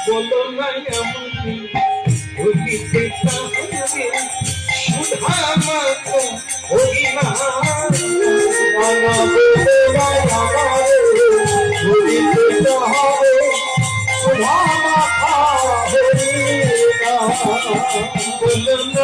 বলো না আমাকে ভুলিতে তাহলে সুধা মাতা হই না ভুলিতে তাহলে সুধা মাতা হই না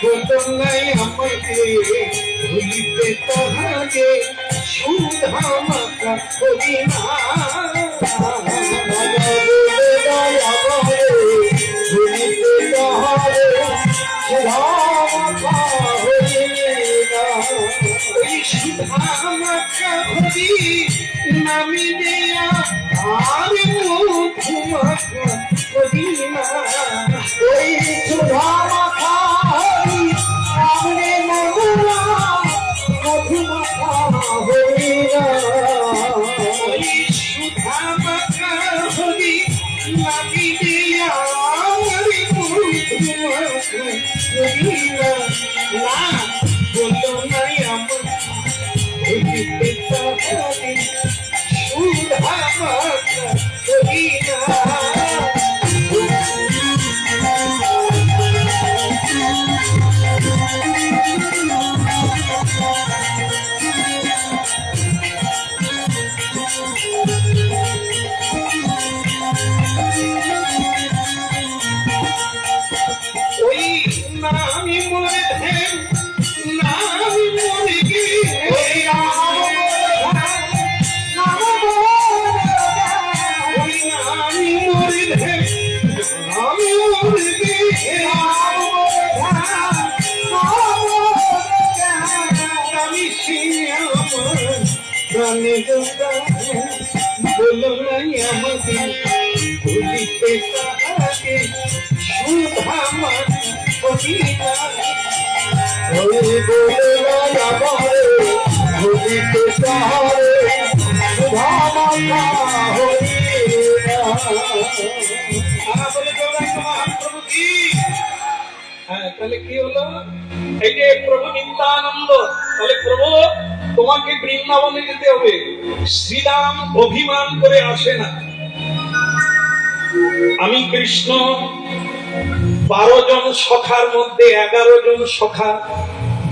বলো না আমাকে ভুলিতে তাহাকে সুধা মাতা হই না ভুলিতে তাহারে সুধা মাতা হই না ওই সুধা মাতা হরি নামি দেয়া আর মধু মাতা হই না ওই সুধা মাতা বলো নাই আমাকে ভুলিতে তাহাকে সুধা মাতা হই না বলো নাই আমারে ভুলিতে তাহারে সুধা মাতা হই না বলে মহাপ্রভু কি তাহলে কি হলো এই যে প্রভু নিত্যানন্দ তাহলে প্রভু তোমাকে বৃন্দাবনে যেতে হবে শ্রীরাম অভিমান করে আসে না আমি কৃষ্ণ 12 জন সখার মধ্যে 11 জন সখা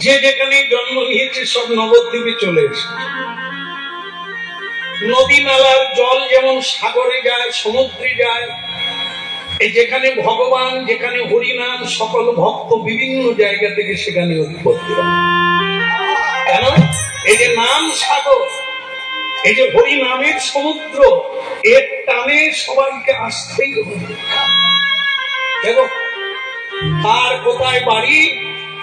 যে যেখানে জন্ম নিয়েছে সব নবদ্বীপে চলে এসে নদী নালার জল যেমন সাগরে যায় সমুদ্রে যায় এই যেখানে ভগবান যেখানে হরিনাম সকল ভক্ত বিভিন্ন জায়গা থেকে সেখানে উৎপত্তি হয় কেন এই যে নাম সাগর এই যে হরি নামের সমুদ্র এর টানে সবাইকে আসতেই হবে দেখো তার কোথায় বাড়ি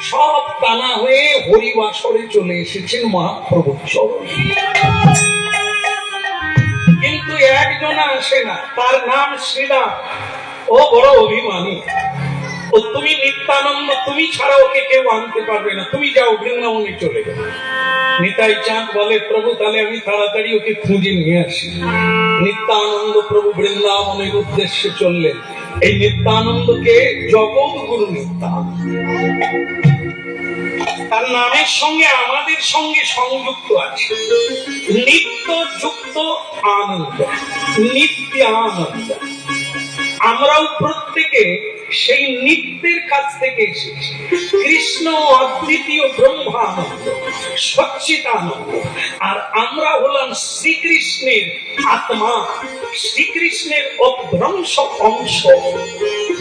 সব টানা হয়ে হরিবাসরে চলে এসেছেন মহাপ্রভুর চরণে কিন্তু একজন আসে না তার নাম শ্রীরাম ও বড় অভিমানী ও তুমি নিত্যানন্দ তুমি ছাড়া ওকে কেউ আনতে পারবে না তুমি যাও বৃন্দাবনে চলে যাও নিতাই চাঁদ বলে প্রভু তাহলে আমি তাড়াতাড়ি ওকে খুঁজে নিয়ে আসি নিত্যানন্দ প্রভু বৃন্দাবনের উদ্দেশ্যে চললেন এই নিত্যানন্দকে জগৎগুরু নিত্যানন্দ তার নামের সঙ্গে আমাদের সঙ্গে সংযুক্ত আছে নিত্য যুক্ত আনন্দ নিত্য আনন্দ আমরাও প্রত্যেকে সেই নিত্যের কাছ থেকে এসেছি কৃষ্ণ অদ্বিতীয় ব্রহ্মানন্দ সচ্চিদানন্দ আর আমরা হলাম শ্রীকৃষ্ণের আত্মা শ্রীকৃষ্ণের অভ্রংশ অংশ